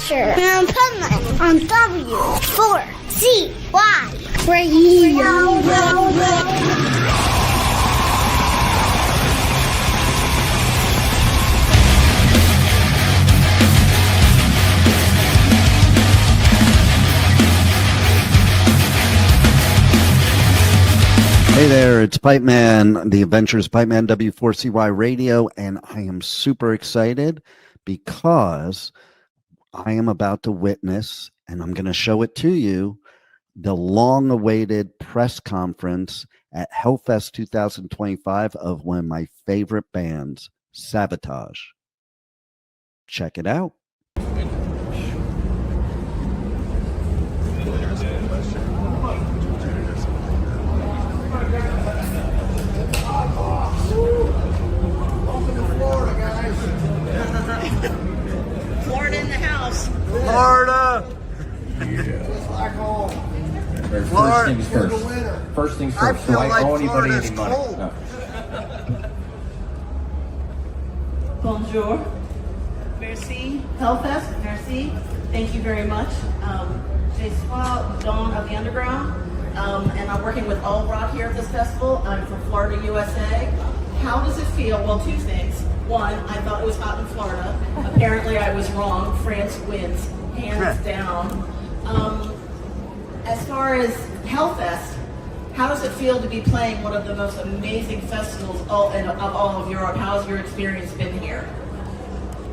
Adventure and Pipeman on W4CY Radio. Hey there, it's Pipeman, the Adventures of Pipeman, W4CY Radio, and I am super excited because I am about to witness, and I'm going to show it to you, the long-awaited press conference at Hellfest 2025 of one of my favorite bands, Savatage. Check it out. Florida in the house. Florida! First things first. First things first. Do I owe anybody any money? No. Bonjour. Merci. Hellfest. Merci. Thank you very much. Je suis Dawn of the Underground, and I'm working with All Rock here at this festival. I'm from Florida, USA. How does it feel? Well, two things. One, I thought it was hot in Florida. Apparently I was wrong. France wins, hands down. As far as Hellfest, how does it feel to be playing one of the most amazing festivals of all of Europe? How's your experience been here?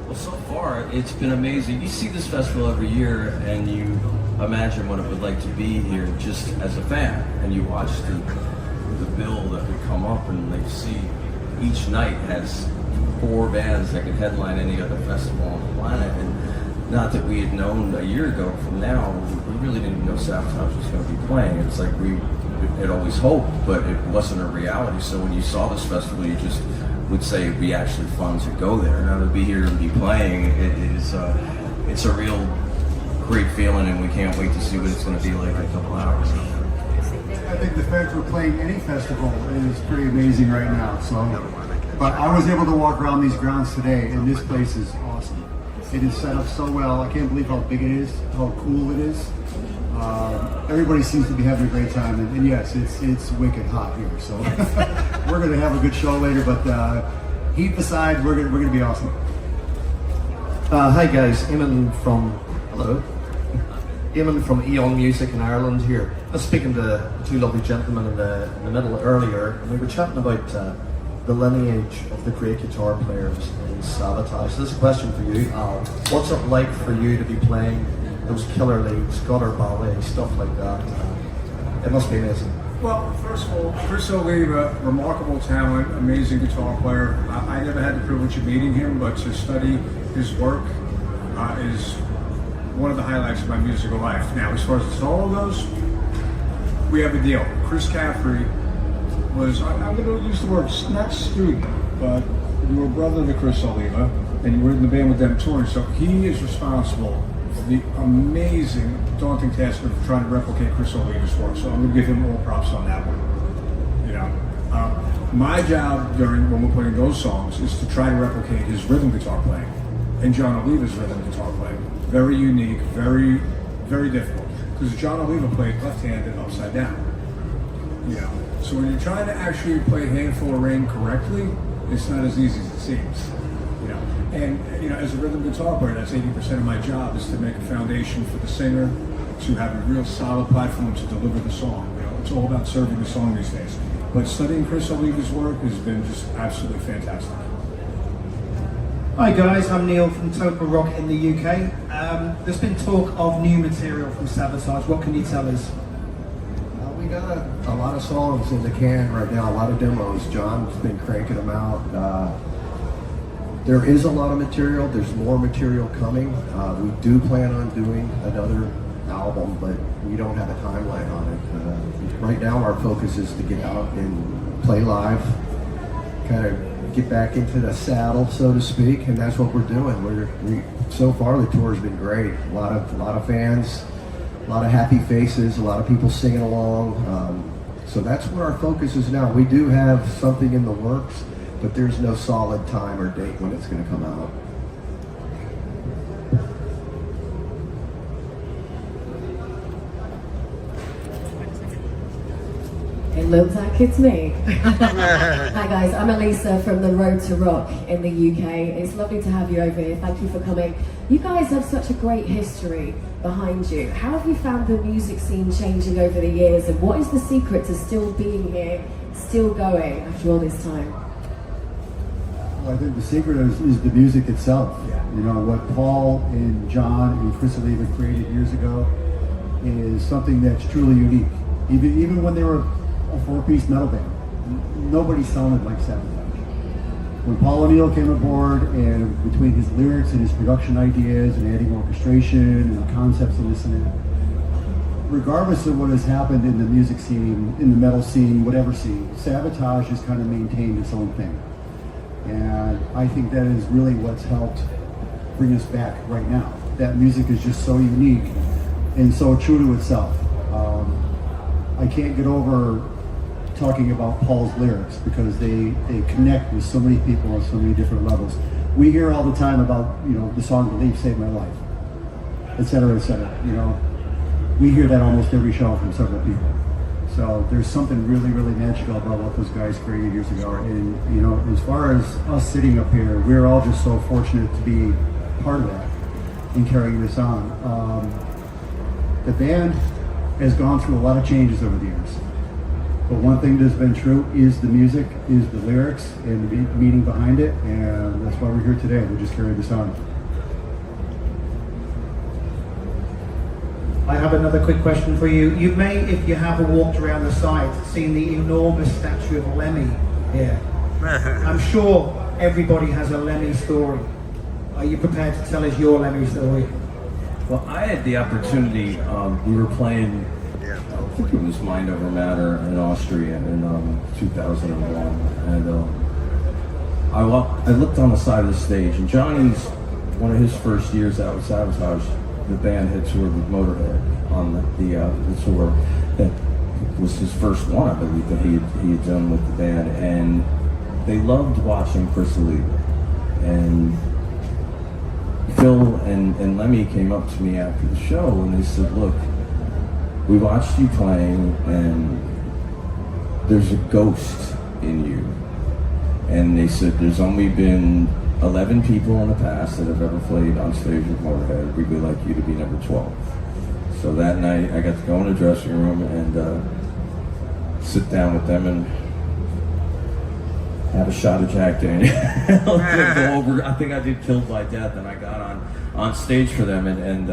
Well, so far, it's been amazing. You see this festival every year, and you imagine what it would like to be here just as a fan. And you watch the bill that would come up, and they see each night has 4 bands that could headline any other festival on the planet. And not that we had known a year ago from now, we really didn't know Savatage was going to be playing. It's like we had always hoped, but it wasn't a reality. So when you saw this festival, you just would say it'd be actually fun to go there. Now to be here and be playing, it's a real great feeling, and we can't wait to see what it's going to be like in a couple hours. I think the fact we're playing any festival is pretty amazing right now. But I was able to walk around these grounds today, and this place is awesome. It is set up so well. I can't believe how big it is, how cool it is. Everybody seems to be having a great time, and yes, it's wicked hot here. So we're going to have a good show later. But heat aside, we're going to be awesome. Hi guys, Eamon from Eon Music in Ireland here. I was speaking to 2 lovely gentlemen in the middle earlier, and we were chatting about the lineage of the great guitar players in Savatage. So this is a question for you, Al. What's it like for you to be playing those killer leads, gutter ballet, stuff like that? It must be amazing. Well, first of all, Chris Oliva, remarkable talent, amazing guitar player. I never had the privilege of meeting him, but to study his work is one of the highlights of my musical life. Now, as far as the solo goes, we have a deal. Chris Caffrey was, I'm going to use the word, not student, but you were brother to Chris Oliva, and you were in the band with them touring, so he is responsible for the amazing, daunting task of trying to replicate Chris Oliva's work, so I'm going to give him all props on that one. You know, my job when we're playing those songs is to try to replicate his rhythm guitar playing and John Oliva's rhythm guitar playing. Very unique, very, very difficult, because John Oliva played left-handed upside down. You know, so when you're trying to actually play Handful of Rain correctly, it's not as easy as it seems. You know, and you know, as a rhythm guitar player, that's 80% of my job, is to make a foundation for the singer, to have a real solid platform to deliver the song. You know, it's all about serving the song these days. But studying Chris Oliva's work has been just absolutely fantastic. Hi guys, I'm Neil from Total Rock in the UK. There's been talk of new material from Savatage. What can you tell us? We got a lot of songs in the can right now, a lot of demos. John's been cranking them out. There is a lot of material. There's more material coming. We do plan on doing another album, but we don't have a timeline on it. Right now our focus is to get out and play live, kind of get back into the saddle, so to speak, and that's what we're doing. We so far the tour's been great. A lot of fans, a lot of happy faces, a lot of people singing along. So that's where our focus is now. We do have something in the works, but there's no solid time or date when it's going to come out. looks like it's me. Hi guys, I'm Elisa from the Road to Rock in the UK. It's lovely to have you over here. Thank you for coming. You guys have such a great history behind you. How have you found the music scene changing over the years, and what is the secret to still being here, still going after all this time? Well, I think the secret is the music itself. You know, what Paul and John and Chris Oliva created years ago is something that's truly unique. Even when they were a four-piece metal band, nobody sounded like Savatage. When Paul O'Neill came aboard, and between his lyrics and his production ideas and adding orchestration and concepts and this and that, regardless of what has happened in the music scene, in the metal scene, whatever scene, Savatage has kind of maintained its own thing. And I think that is really what's helped bring us back right now. That music is just so unique and so true to itself. I can't get over talking about Paul's lyrics because they connect with so many people on so many different levels. We hear all the time about, you know, the song "Believe Saved My Life," etc., etc. You know, we hear that almost every show from several people. So there's something really, really magical about what those guys created years ago. And you know, as far as us sitting up here, we're all just so fortunate to be part of that and carrying this on. The band has gone through a lot of changes over the years. But one thing that's been true is the music, is the lyrics, and the meaning behind it, and that's why we're here today. We're just carrying this on. I have another quick question for you. You may, if you have walked around the site, seen the enormous statue of Lemmy here. I'm sure everybody has a Lemmy story. Are you prepared to tell us your Lemmy story? Well, I had the opportunity, we were playing, I think it was Mind Over Matter in Austria in 2001, and I looked on the side of the stage, and Johnny's, one of his first years out with Savatage, the band had toured with Motorhead on the tour. That was his first one, I believe, that he had done with the band, and they loved watching Chris Oliva. And Phil and Lemmy came up to me after the show and they said, "Look, we watched you playing and there's a ghost in you." And they said, "There's only been 11 people in the past that have ever played on stage with Motorhead. We'd like you to be number 12. So that night I got to go in the dressing room and sit down with them and have a shot of Jack Daniels. I think I did Killed by Death, and I got on stage for them, and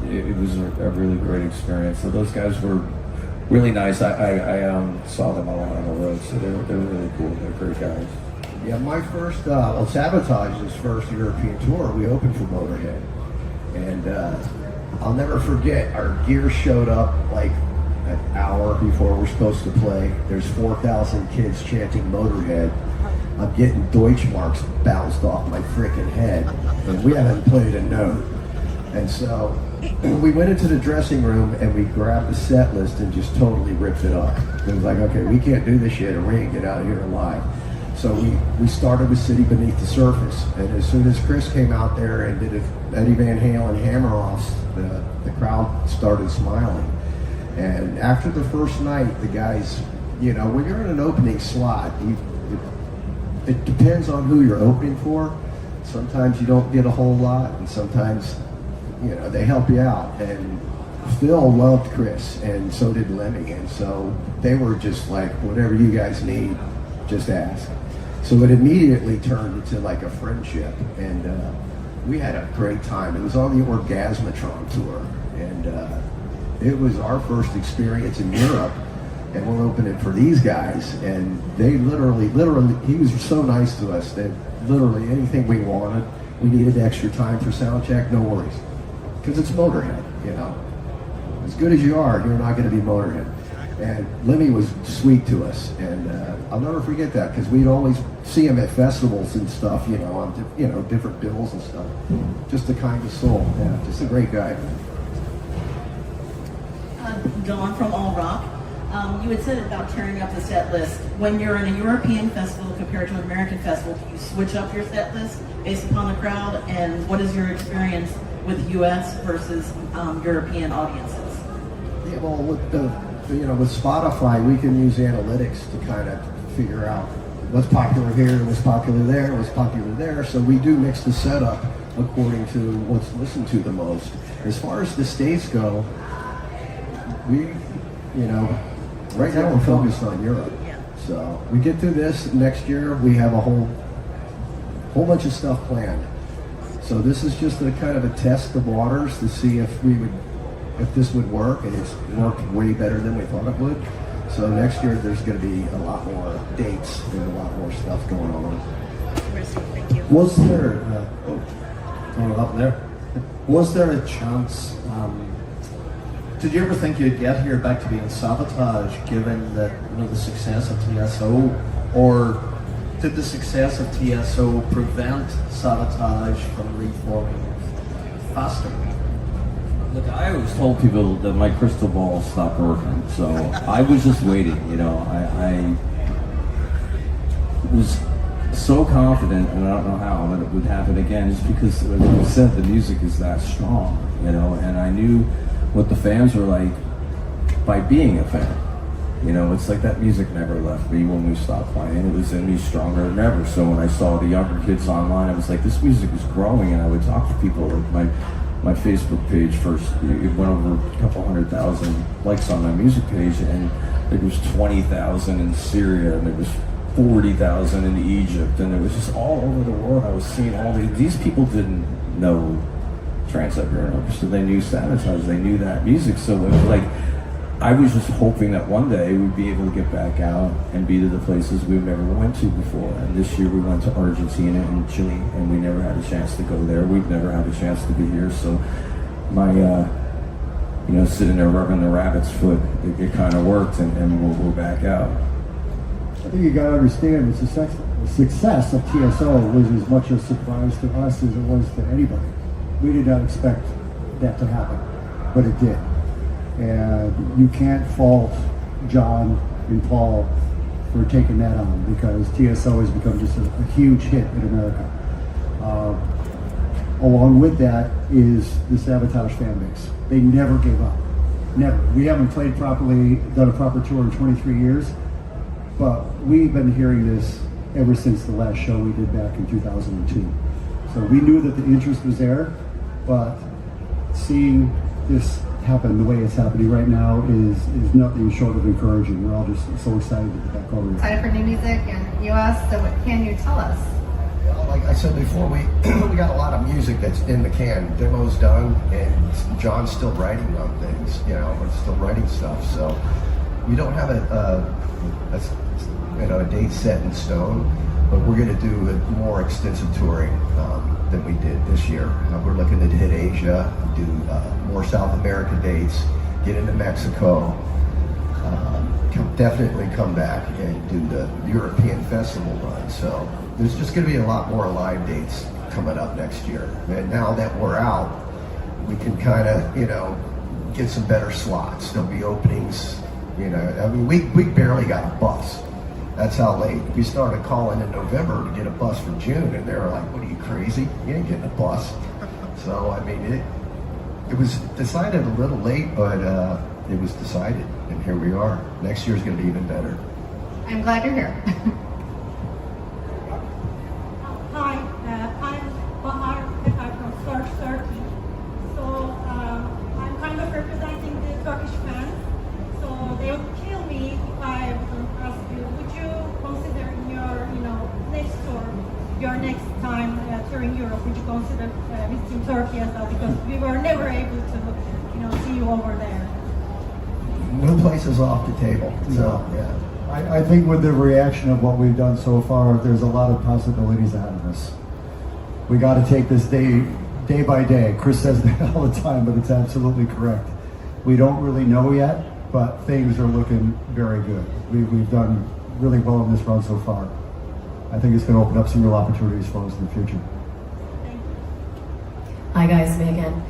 it was a really great experience. So those guys were really nice. I saw them a lot on the road, so they're really cool. They're great guys. Yeah, my first, Savatage's first European tour, we opened for Motorhead. And I'll never forget, our gear showed up like an hour before we're supposed to play. There's 4,000 kids chanting Motorhead. I'm getting Deutschmarks bounced off my freaking head, and we haven't played a note. And so we went into the dressing room and we grabbed the set list and just totally ripped it up. It was like, okay, we can't do this shit, and we ain't get out of here alive. So we started with City Beneath the Surface, and as soon as Chris came out there and did Eddie Van Halen hammer-offs, the crowd started smiling. And after the first night, the guys, you know, when you're in an opening slot, it depends on who you're opening for. Sometimes you don't get a whole lot, and sometimes, you know, they help you out. And Phil loved Chris, and so did Lemmy, and so they were just like, whatever you guys need, just ask. So it immediately turned into like a friendship, and we had a great time. It was on the Orgasmatron tour, and it was our first experience in Europe, and we're opening for these guys, and they literally, he was so nice to us that literally anything we wanted, we needed extra time for sound check, no worries, because it's Motorhead, you know. As good as you are, you're not going to be Motorhead. And Lemmy was sweet to us, and I'll never forget that, because we'd always see him at festivals and stuff, you know, on different bills and stuff. Just a kind of soul, yeah, just a great guy. Dawn from All Rock. You had said about tearing up the set list. When you're in a European festival compared to an American festival, do you switch up your set list based upon the crowd? And what is your experience with U.S. versus European audiences? Yeah, well, with the with Spotify, we can use analytics to kind of figure out what's popular here, what's popular there, what's popular there. So we do mix the setup according to what's listened to the most. As far as the states go, right now we're focused on Europe. So we get through this next year, we have a whole bunch of stuff planned. So this is just a kind of a test of waters to see if this would work, and it's worked way better than we thought it would. So next year there's going to be a lot more dates and a lot more stuff going on. Thank you. Was there up there? Was there a chance? Did you ever think you'd get here back to being Savatage, given that the success of TSO, or did the success of TSO prevent Savatage from reforming faster? Look, I always told people that my crystal ball stopped working, so I was just waiting. I was so confident, and I don't know how, that it would happen again, just because, as I said, the music is that strong, and I knew what the fans were like by being a fan. It's like that music never left me when we stopped playing. It was in me stronger than ever. So when I saw the younger kids online, I was like, this music is growing, and I would talk to people. Like my Facebook page first, it went over a couple 100,000 likes on my music page, and there was 20,000 in Syria, and there was 40,000 in Egypt, and it was just all over the world. I was seeing all these people didn't know Trans-Siberian Orchestra. They knew Savatage, they knew that music. So it was like, I was just hoping that one day we'd be able to get back out and be to the places we've never went to before. And this year we went to Argentina and Chile, and we never had a chance to go there. We've never had a chance to be here. So my, sitting there rubbing the rabbit's foot, it kind of worked, and we're back out. I think you got to understand the success of TSO was as much a surprise to us as it was to anybody. We did not expect that to happen, but it did. And you can't fault John and Paul for taking that on, because TSO has become just a huge hit in America. Along with that is the Savatage fan base. They never gave up. Never. We haven't played properly, done a proper tour in 23 years, but we've been hearing this ever since the last show we did back in 2002. So we knew that the interest was there, but seeing this happen the way it's happening right now is nothing short of encouraging. We're all just so excited to get back over here. Excited for new music in the US, so what can you tell us? Well, like I said before, we got a lot of music that's in the can. Demo's done, and John's still writing on things, we're still writing stuff. So we don't have a date set in stone, but we're going to do a more extensive touring than we did this year. We're looking to hit Asia, do more South America dates, get into Mexico, definitely come back and do the European festival run. So there's just going to be a lot more live dates coming up next year. And now that we're out, we can kind of, get some better slots. There'll be openings, we barely got a bus. That's how late. We started calling in November to get a bus for June, and they were like, what are you, crazy? You ain't getting a bus. So, it was decided a little late, but it was decided, and here we are. Next year's going to be even better. I'm glad you're here. Hi, I'm Bahar, and I'm from Turkey. So I'm kind of representing the Turkish fans. So they would kill me if I wouldn't ask you, would you consider in your, next tour, your next time touring Europe, would you consider visiting Turkey as well? Because we were never able to, see you over there. No place is off the table. So, yeah. I think with the reaction of what we've done so far, there's a lot of possibilities ahead of us. We got to take this day by day. Chris says that all the time, but it's absolutely correct. We don't really know yet, but things are looking very good. We've done really well in this run so far. I think it's going to open up some real opportunities for us in the future. Hi guys, me again.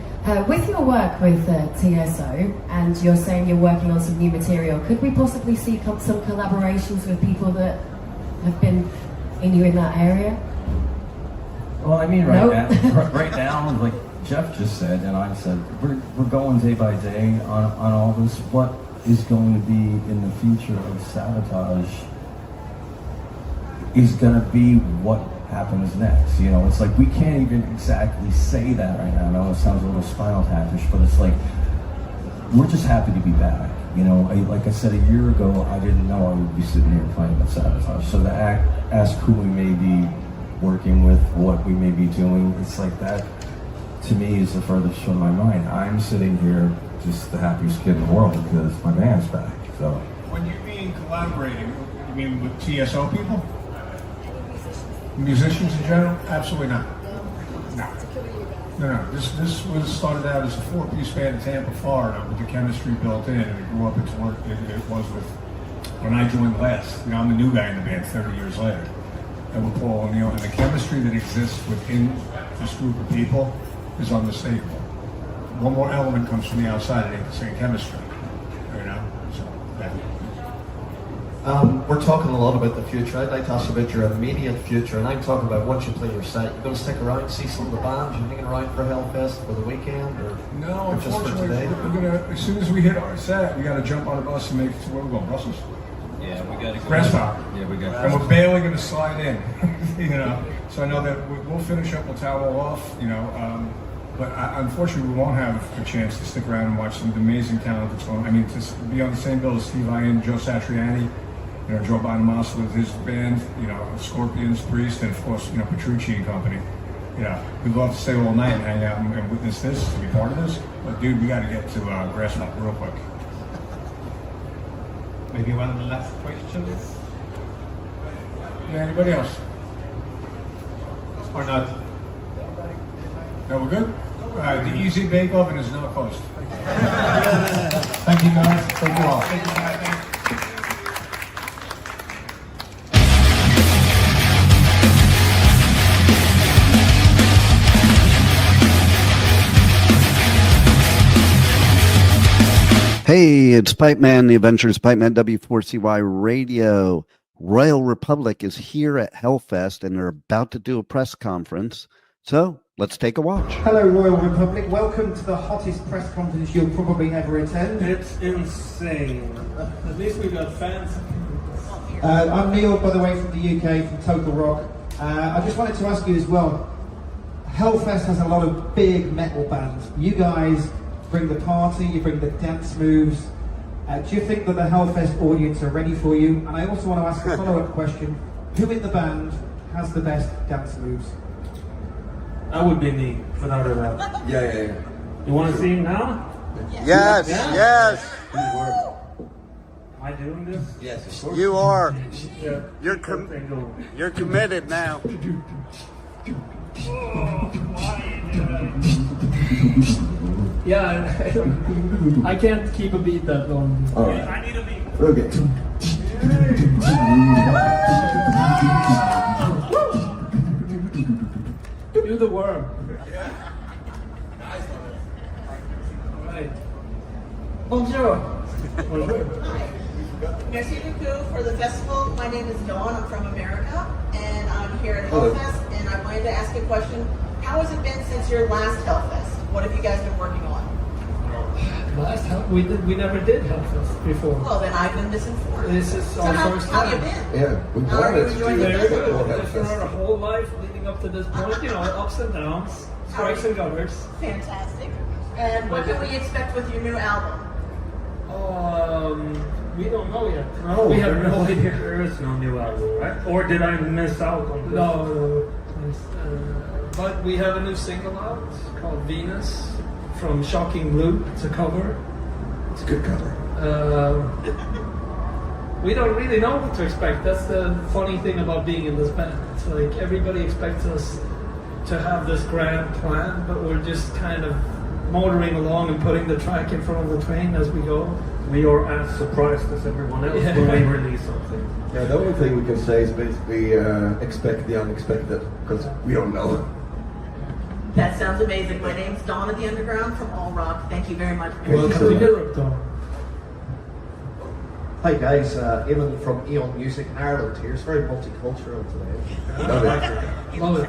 With your work with TSO, and you're saying you're working on some new material, could we possibly see some collaborations with people that have been in that area? Well, right now, like Jeff just said, and I said, we're going day by day on all this. What is going to be in the future of Savatage is going to be what happens next. You know, it's like we can't even exactly say that right now. I know it sounds a little Spinal Tap-ish, but it's like we're just happy to be back. You know, like I said, a year ago, I didn't know I would be sitting here playing with Savatage. So to ask who we may be working with, what we may be doing, it's like that, to me, is the furthest from my mind. I'm sitting here just the happiest kid in the world because my band's back. So When you mean collaborating, you mean with TSO people? Musicians in general? Absolutely not. No. This was started out as a 4-piece band in Tampa, Florida, with the chemistry built in, and it grew up into what it was with when I joined last. You know, I'm the new guy in the band 30 years later. And with Paul O'Neill, and the chemistry that exists within this group of people is unmistakable. One more element comes from the outside, it ain't the same chemistry. You know? So, yeah. we're talking a lot about the future. I'd like to ask you about your immediate future, and I'm talking about once you play your set, you're going to stick around, see some of the bands, you're hanging around for Hellfest for the weekend, or No, or just for unfortunately, today? we're gonna, as soon as we hit our set, we gotta jump on a bus and make it to where we're going, Brussels. Yeah, we got to go. Grasshopper. Yeah, we got. And we're barely gonna slide in, you know. So I know that we'll finish up, we'll towel all off, you know. But unfortunately, we won't have a chance to stick around and watch some amazing talent that's going. I mean, to be on the same bill as Steve Ian, Joe Satriani, you know, Joe Bonamassa with his band, you know, Scorpions, Priest, and of course, you know, Petrucci and company. You know, we'd love to stay all night and hang out and witness this, to be part of this. But dude, we got to get to Grasshopper real quick. Maybe one of the last questions? Yeah, anybody else? Or not? No, we're good? The Easy Bake Oven is now closed. Thank you guys. Thank you all. Thank you guys. Hey, it's Pipeman, the Adventures of Pipeman, W4CY Radio. Royal Republic is here at Hellfest, and they're about to do a press conference. So let's take a watch. Hello, Royal Republic. Welcome to the hottest press conference you'll probably ever attend. It's insane. At least we got fans. I'm Neil, by the way, from the UK, from Total Rock. I just wanted to ask you as well, Hellfest has a lot of big metal bands. You guys bring the party, you bring the dance moves. Do you think that the Hellfest audience are ready for you? And I also want to ask a follow-up question. Who in the band has the best dance moves? That would be me, without a doubt. Yeah. You want to see him now? Yes. Am I doing this? Yes, of course. You are. Yeah. You're committed now. Yeah, I can't keep a beat that long. All right. I need a beat. Okay. Do the worm. Alright. Bonjour. Bonjour. Merci beaucoup for the festival. My name is Dawn. I'm from America, and I'm here at Hellfest. And I wanted to ask a question. How has it been since your last Hellfest? What have you guys been working on? Last we never did Hellfest before. Well, then I've been misinformed. This is So our how first have time. you been? Yeah, we How are you wanted to enjoying do the Very festival? good. Throughout our whole life leading up to this point, you know, ups and downs, strikes and gutters. Fantastic. And what can we expect with your new album? We don't know yet. No, we have no idea. There is no new album, right? Or did I miss out on this? No. But we have a new single out called Venus from Shocking Blue. It's a cover. It's a good cover. We don't really know what to expect. That's the funny thing about being in this band. It's like everybody expects us to have this grand plan, but we're just kind of motoring along and putting the track in front of the train as we go. We are as surprised as everyone else when we release something. Yeah, the only thing we can say is basically expect the unexpected, because we don't know. That sounds amazing. My name's Dawn of the Underground from All Rock. Thank you very much. Welcome to Europe, Dawn. Hi guys, Eamon from Eon Music in Ireland here. It's very multicultural today. Love it.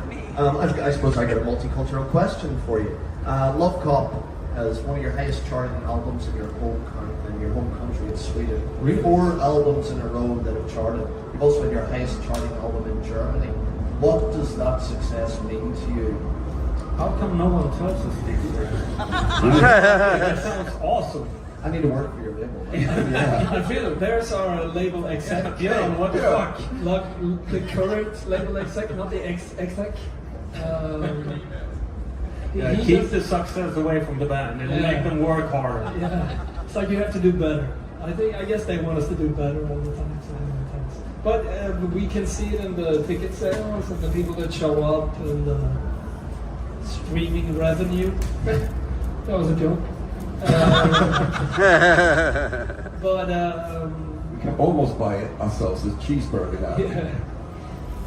I suppose I got a multicultural question for you. Love Cop as one of your highest charting albums in your home country in Sweden. Really? 4 albums in a row that have charted. You've also had your highest charting album in Germany. What does that success mean to you? How come no one tells us these things? That sounds awesome. I need to work for your label. I feel it. There's our label exec. Yeah, what the fuck? The current label exec, not the exec. Keep the success away from the band and make them work harder. Yeah, it's like you have to do better. I guess they want us to do better all the time. But we can see it in the ticket sales and the people that show up and the streaming revenue. That was a joke. But we can almost buy it ourselves as cheeseburger now. Yeah,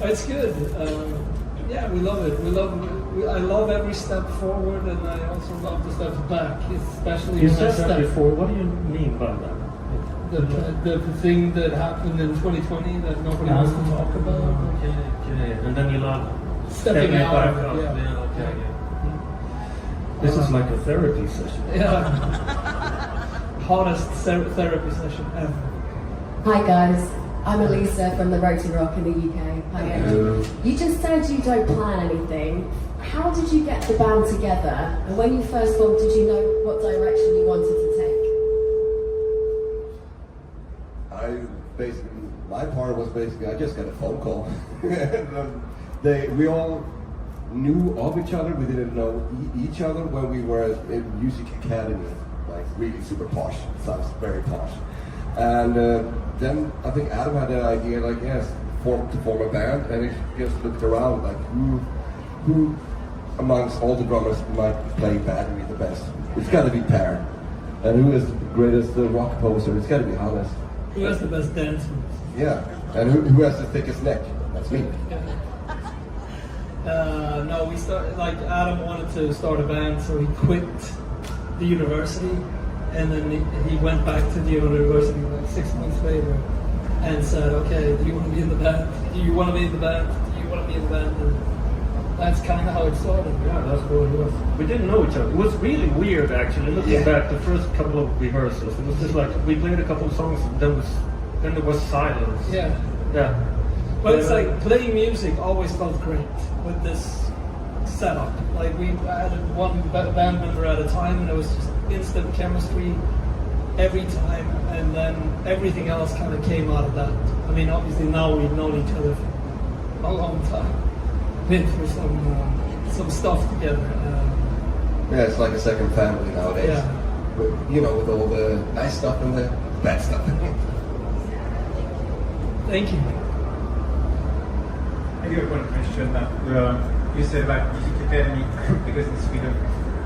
it's good. Yeah, we love it. I love every step forward, and I also love the steps back, especially You when I said that step. before. What do you mean by that? The thing that happened in 2020 that nobody wants to talk about. Okay. And then you love Stepping out. back up. Yeah. Yeah, okay. This is like a therapy session. Yeah. Hottest therapy session ever. Hi guys, I'm Elisa from the Road to Rock in the UK. Hi guys. You just said you don't plan anything. How did you get the band together? And when you first formed, did you know what direction you wanted to take? My part was basically, I just got a phone call. We all knew of each other, we didn't know each other when we were in music academy, like really super posh, sounds very posh. And then I think Adam had an idea, like, yes, to form a band, and he just looked around, like, who amongst all the drummers might play battery the best? It's got to be Per. And who is the greatest rock poser? It's got to be Hannes. Who has the best dance moves? Yeah, and who has the thickest neck? That's me. No, we started, like, Adam wanted to start a band, so he quit the university, and then he went back to the university like 6 months later and said, okay, do you want to be in the band? Do you want to be in the band? Do you want to be in the band? And that's kind of how it started. Yeah, that's what it was. We didn't know each other. It was really weird, actually, looking back the first couple of rehearsals. It was just like, we played a couple of songs, and then there was silence. Yeah. Yeah. But it's like playing music always felt great with this setup. Like we had one band member at a time, and it was just instant chemistry every time, and then everything else kind of came out of that. I mean, obviously now we've known each other for a long time, been through some stuff together. Yeah, it's like a second family nowadays. Yeah. With, with all the nice stuff and the bad stuff. Thank you. I do have one question. You said about music academy, because in Sweden,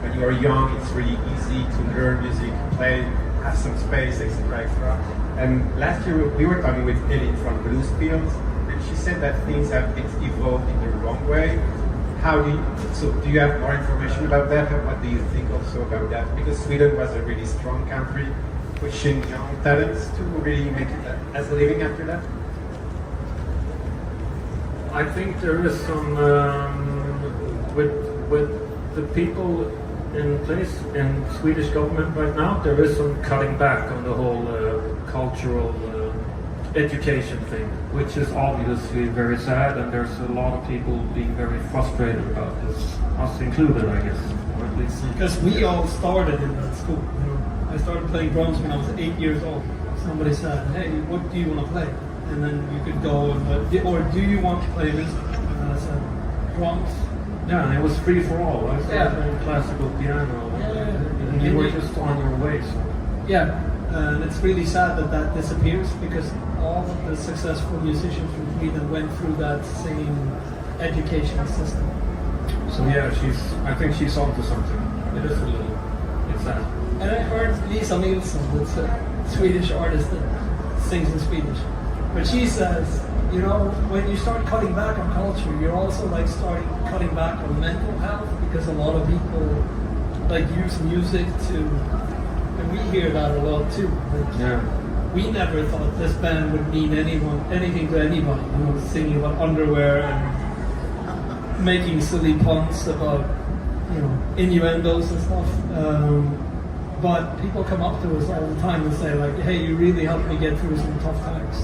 when you are young, it's really easy to learn music, play, have some space, etc., etc. And last year we were talking with Ellie from Bluesfields, and she said that things have evolved in the wrong way. Do you have more information about that? What do you think also about that? Because Sweden was a really strong country, pushing young talents to really make it as a living after that. I think there is some, with the people in place in Swedish government right now, there is some cutting back on the whole cultural education thing, which is obviously very sad, and there's a lot of people being very frustrated about this, us included, I guess, or at least. Because we all started in that school. I started playing drums when I was 8 years old. Somebody said, hey, what do you want to play? And then you could go and, or do you want to play music? And I said, drums. Yeah, and it was free for all. I started playing classical piano, and you were just on your way. So. Yeah, and it's really sad that disappears, because all of the successful musicians from Sweden went through that same education system. So yeah, I think she's onto something. It is a little, it's sad. And I heard Lisa Nilsson, that's a Swedish artist that sings in Swedish. But she says, when you start cutting back on culture, you're also like cutting back on mental health, because a lot of people like use music to, and we hear that a lot too. Like, we never thought this band would mean anything to anybody, singing about underwear and making silly puns about innuendos and stuff. But people come up to us all the time and say like, hey, you really helped me get through some tough times.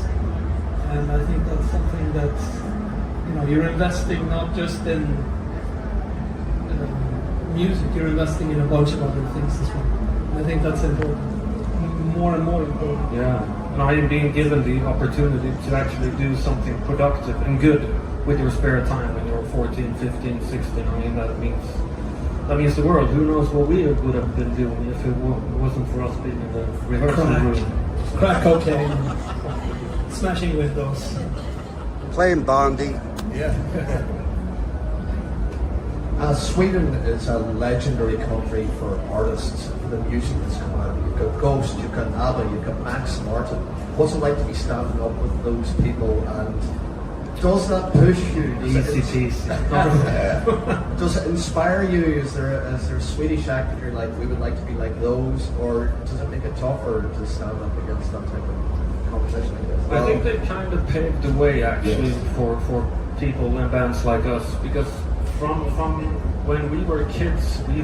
And I think that's something that, you're investing not just in music, you're investing in a bunch of other things as well. I think that's important. More and more important. Yeah, and I am being given the opportunity to actually do something productive and good with your spare time when you're 14, 15, 16. I mean, that means the world. Who knows what we would have been doing if it wasn't for us being in the rehearsal room. Crack cocaine, smashing windows. Playing Bondi. Yeah. Sweden is a legendary country for artists. The music that's come out. You've got Ghost, you've got ABBA, you've got Max Martin. What's it like to be standing up with those people, and does that push you? Does it inspire you? Is there a Swedish act that you're like, we would like to be like those, or does it make it tougher to stand up against that type of competition like this? I think they kind of paved the way actually for people and bands like us, because from when we were kids, we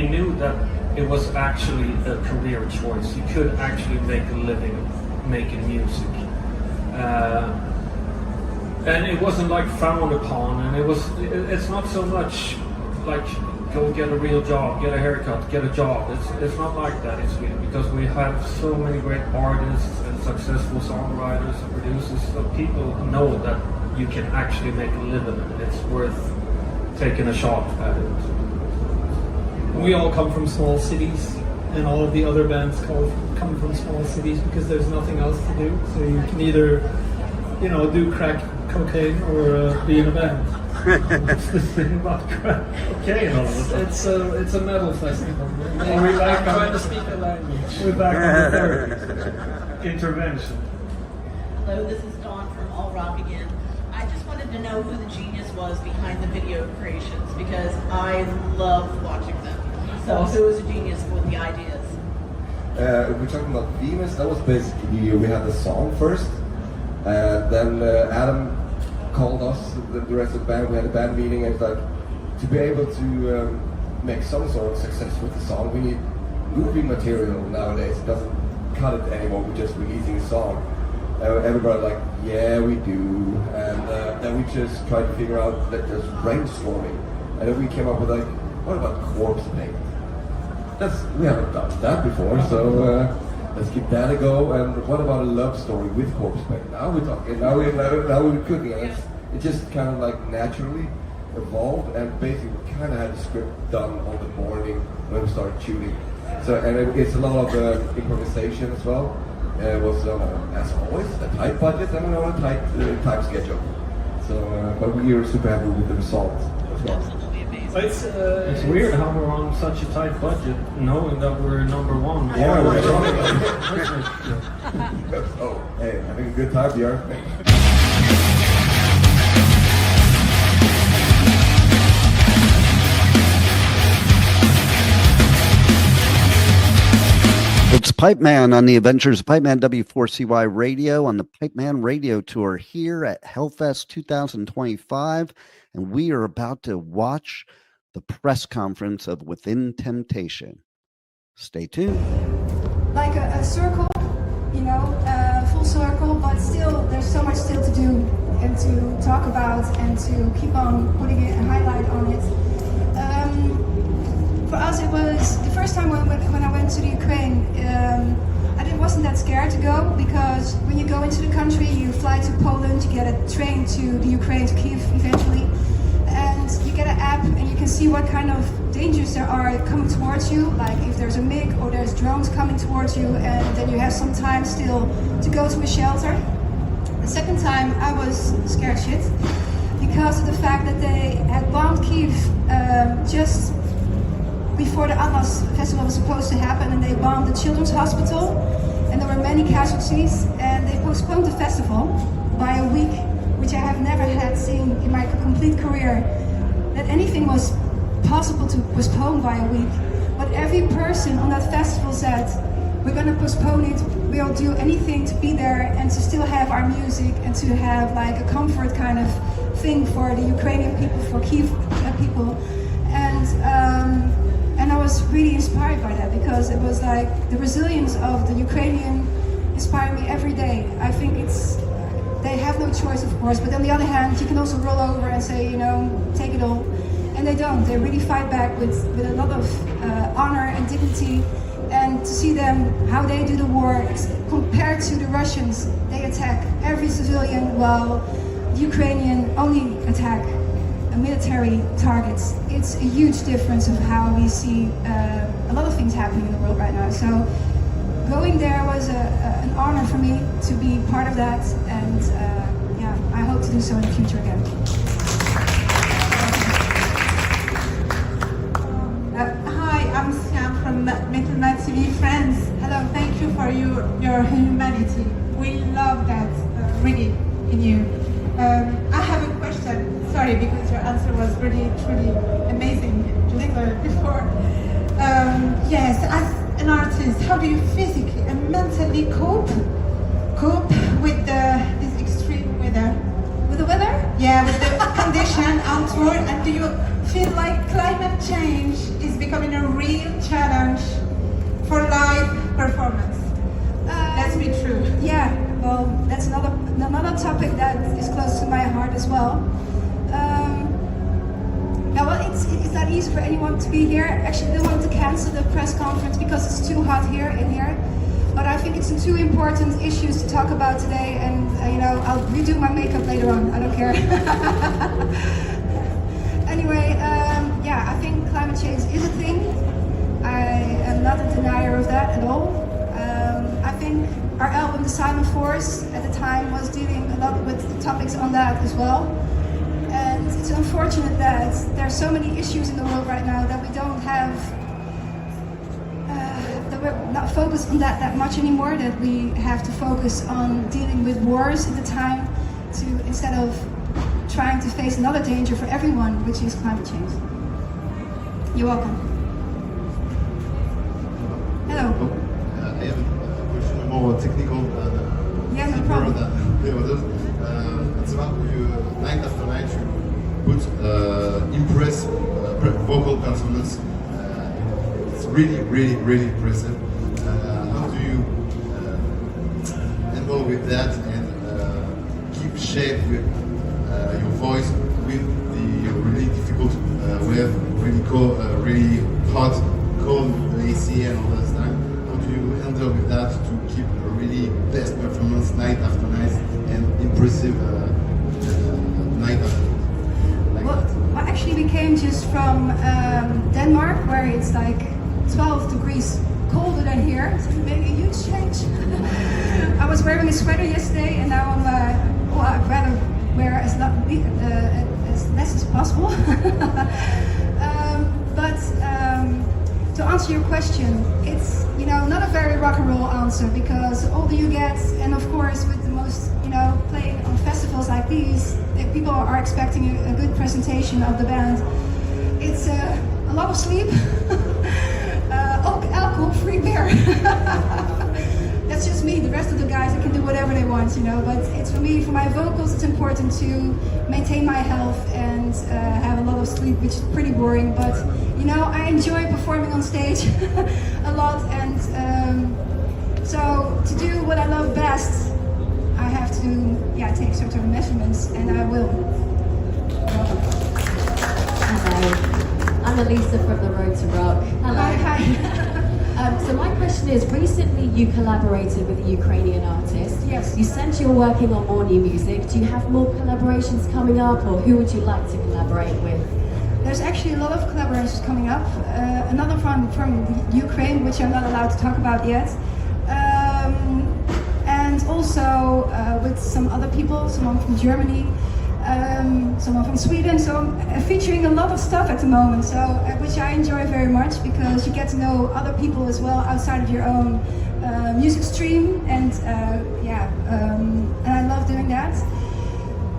knew that it was actually a career choice. You could actually make a living making music. And it wasn't like frowned upon, and it's not so much like go get a real job, get a haircut, get a job. It's not like that in Sweden, because we have so many great artists and successful songwriters and producers, so people know that you can actually make a living, and it's worth taking a shot at it. We all come from small cities, and all of the other bands come from small cities because there's nothing else to do. So you can either, do crack cocaine or be in a band. What's the thing about crack cocaine? It's a metal festival. I'm trying to speak a language. We're back on the third intervention. Hello, this is Dawn from All Rock again. I just wanted to know who the genius was behind the video creations, because I loved watching them. So who was the genius with the ideas? We're talking about Venus. That was basically, we had the song first, and then Adam called us, the rest of the band. We had a band meeting, and it's like, to be able to make some sort of success with the song, we need movie material nowadays. It doesn't cut it anymore. We're just releasing a song. Everybody like, yeah, we do. And then we just tried to figure out that there's brainstorming. And then we came up with like, what about corpse paint? We haven't done that before, so let's give that a go. And what about a love story with corpse paint? Now we're talking, now we're cooking. And it just kind of like naturally evolved, and basically we kind of had the script done on the morning when we started shooting. So, and it's a lot of improvisation as well. It was, as always, a tight budget and on a tight time schedule. So, but we were super happy with the result as well. It's weird how we're on such a tight budget, knowing that we're number one. Yeah, oh, hey, having a good time, Björn. It's Pipeman on the Adventures of Pipeman W4CY Radio on the Pipeman Radio Tour here at Hellfest 2025. And we are about to watch the press conference of Within Temptation. Stay tuned. Like a circle, full circle, but still there's so much still to do and to talk about and to keep on putting a highlight on it. For us, it was the first time when I went to the Ukraine. I wasn't that scared to go, because when you go into the country, you fly to Poland, you get a train to the Ukraine, to Kyiv eventually, and you get an app and you can see what kind of dangers there are coming towards you, like if there's a MiG or there's drones coming towards you, and then you have some time still to go to a shelter. The second time I was scared shit because of the fact that they had bombed Kyiv just before the Atlas festival was supposed to happen, and they bombed the children's hospital, and there were many casualties, and they postponed the festival by a week, which I have never had seen in my complete career, that anything was possible to postpone by a week. But every person on that festival said, we're going to postpone it, we'll do anything to be there and to still have our music and to have like a comfort kind of thing for the Ukrainian people, for Kyiv people. And And I was really inspired by that because it was like the resilience of the Ukrainian inspired me every day. I think they have no choice, of course, but on the other hand, you can also roll over and say, take it all. And they don't. They really fight back with a lot of honor and dignity. And to see them, how they do the war, compared to the Russians, they attack every civilian while the Ukrainian only attack military targets. It's a huge difference of how we see a lot of things happening in the world right now. So going there was an honor for me to be part of that, and I hope to do so in the future again. Hi, I'm Sian from Midnight TV Friends. Hello, thank you for your humanity. We love that really in you. I have a question. Sorry, because your answer was really, truly amazing just before. Yes, as an artist, how do you physically and mentally cope with this extreme weather? With the weather? Yeah, with the condition outward. And do you feel like climate change is becoming a real challenge for live performance? Let's be true. Yeah, well, that's another topic that is close to my heart as well. It's not easy for anyone to be here. Actually, they wanted to cancel the press conference because it's too hot in here. But I think it's two important issues to talk about today, and I'll redo my makeup later on. I don't care. Anyway, I think climate change is a thing. I am not a denier of that at all. I think our album, The Silent Force, at the time was dealing a lot with the topics on that as well. And it's unfortunate that there are so many issues in the world right now that we don't have, that we're not focused on that much anymore, that we have to focus on dealing with wars at the time instead of trying to face another danger for everyone, which is climate change. You're welcome. Hello. I have a question more technical yeah, no problem. Than the others. It's about you, night after night, you put impressive vocal performance. It's really, really, really impressive. How do you handle with that and keep shape with your voice with the really difficult weather, really hot, cold, AC and all that stuff? How do you handle with that to keep a really best performance night after night and impressive night after night? Well, actually we came just from Denmark, where it's like 12 degrees colder than here, so it made a huge change. I was wearing a sweater yesterday, and now I'd rather wear as less as possible. But to answer your question, it's not a very rock and roll answer, because the older you get, and of course with the most playing on festivals like these, people are expecting a good presentation of the band. It's a lot of sleep, alcohol-free beer. That's just me. The rest of the guys, they can do whatever they want, but it's for me, for my vocals, it's important to maintain my health and have a lot of sleep, which is pretty boring, but I enjoy performing on stage a lot, and so to do what I love best, I have to take certain measurements, and I will. Hello, I'm Elisa from The Road to Rock. Hello. Hi. So my question is, recently you collaborated with a Ukrainian artist. Yes. You said you're working on more new music. Do you have more collaborations coming up, or who would you like to collaborate with? There's actually a lot of collaborations coming up. Another from Ukraine, which I'm not allowed to talk about yet. And also with some other people, someone from Germany, someone from Sweden. So I'm featuring a lot of stuff at the moment, so which I enjoy very much, because you get to know other people as well outside of your own music stream, and and I love doing that.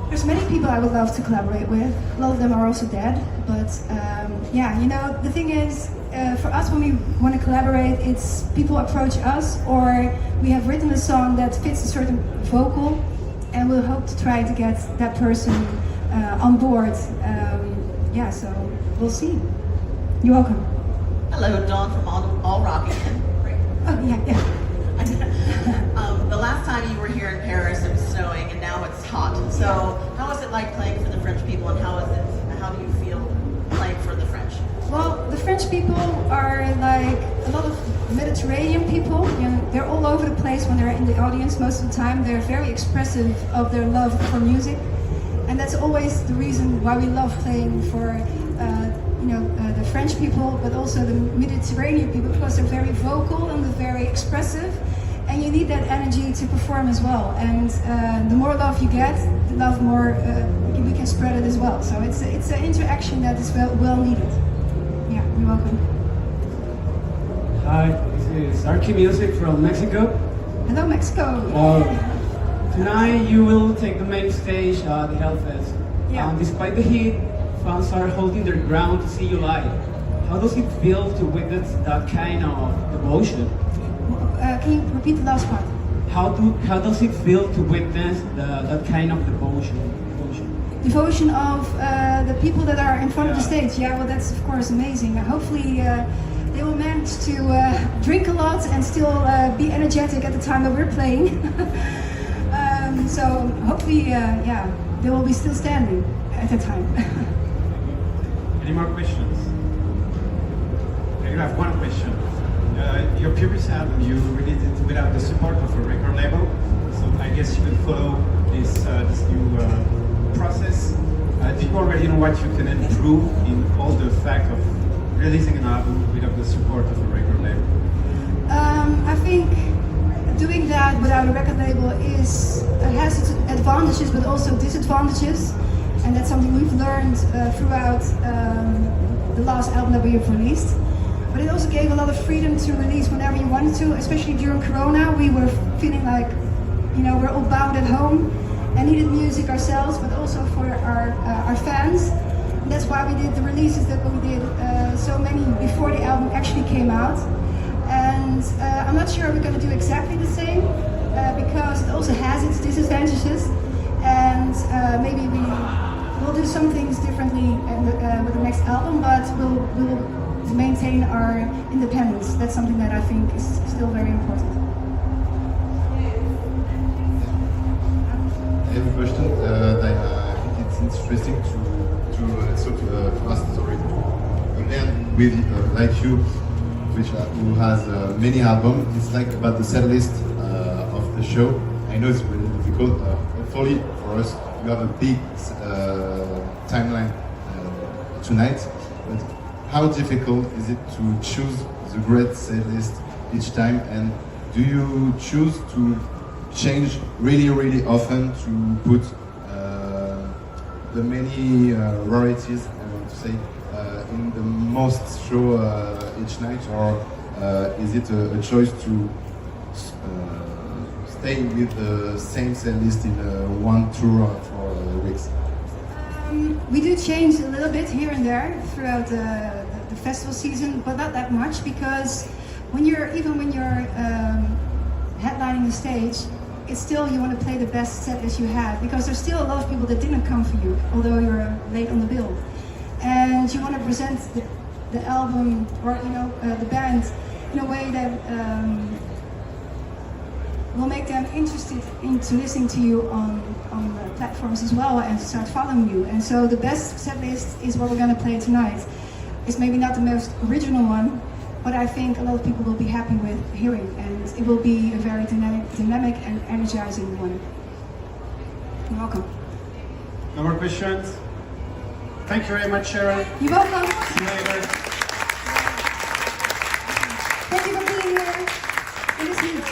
There's many people I would love to collaborate with. A lot of them are also dead, but the thing is, for us, when we want to collaborate, it's people approach us, or we have written a song that fits a certain vocal, and we'll hope to try to get that person on board. So we'll see. You're welcome. Hello, Dawn from All Rock again. Oh, yeah. The last time you were here in Paris, it was snowing, and now it's hot. So, how is it like playing for the French people, and how do you feel playing for the French? Well, the French people are like a lot of Mediterranean people. You know, they're all over the place when they're in the audience. Most of the time, they're very expressive of their love for music, and that's always the reason why we love playing for the French people, but also the Mediterranean people, because they're very vocal and they're very expressive, and you need that energy to perform as well. And the more love you get, the love more we can spread it as well. So it's an interaction that is well needed. Yeah, you're welcome. Hi, this is Archie Music from Mexico. Hello, Mexico. Tonight you will take the main stage at the Hellfest. Yeah. Despite the heat, fans are holding their ground to see you live. How does it feel to witness that kind of devotion? Can you repeat the last part? How does it feel to witness that kind of devotion? Devotion of the people that are in front of the stage. Yeah, well, that's of course amazing. Hopefully they will manage to drink a lot and still be energetic at the time that we're playing. So hopefully, they will be still standing at the time. Any more questions? I have one question. Your previous album, you released it without the support of a record label, so I guess you will follow this new process. Do you already know what you can improve in all the fact of releasing an album without the support of a record label? I think doing that without a record label has its advantages but also disadvantages, and that's something we've learned throughout the last album that we have released. But it also gave a lot of freedom to release whenever you wanted to, especially during Corona. We were feeling like, we're all bound at home and needed music ourselves, but also for our fans. And that's why we did the releases that we did, so many before the album actually came out. And I'm not sure we're going to do exactly the same, because it also has its disadvantages. And maybe we'll do some things differently with the next album, but we'll maintain our independence. That's something that I think is still very important. I have a question. I think it's interesting to ask story. A man with like you, who has many albums. It's like about the set list of the show. I know it's really difficult. Hopefully for us, you have a big timeline tonight. But how difficult is it to choose the great set list each time? And do you choose to change really often to put the many rarities, I want to say, in the most show each night, or is it a choice to stay with the same set list in one tour for weeks? We do change a little bit here and there throughout the festival season, but not that much, because when you're headlining the stage, it's still, you want to play the best set as you have, because there's still a lot of people that didn't come for you, although you're late on the bill. And you want to present the album or the band in a way that will make them interested into listening to you on the platforms as well, and start following you. And so the best set list is what we're going to play tonight. It's maybe not the most original one, but I think a lot of people will be happy with hearing, and it will be a very dynamic and energizing one. You're welcome. No more questions? Thank you very much, Sharon. You're welcome. See you later. Thank you for being here. In this meeting.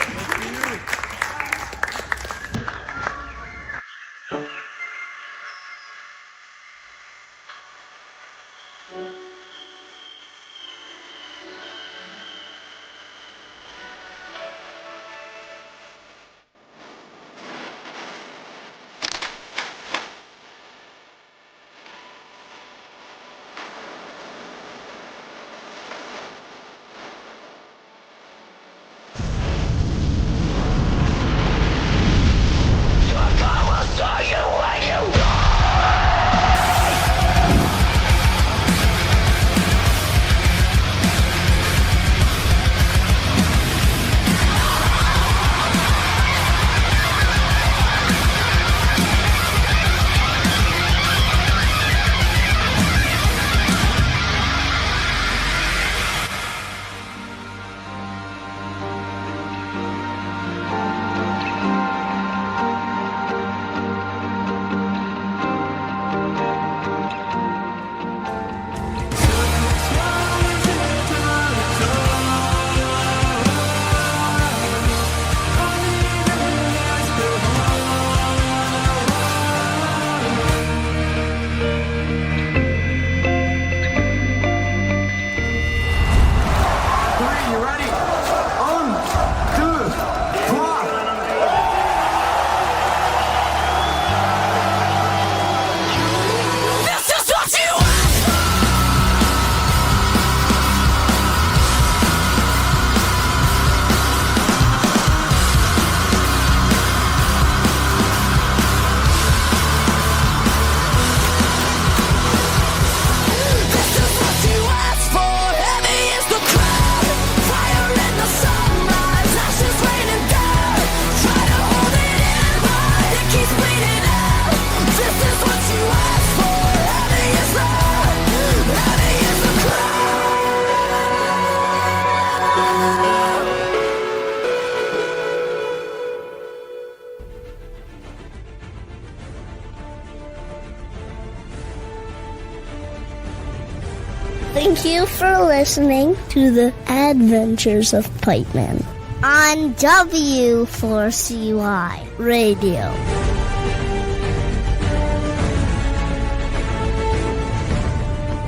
Thank you for listening to the Adventures of Pipeman on W4CY Radio.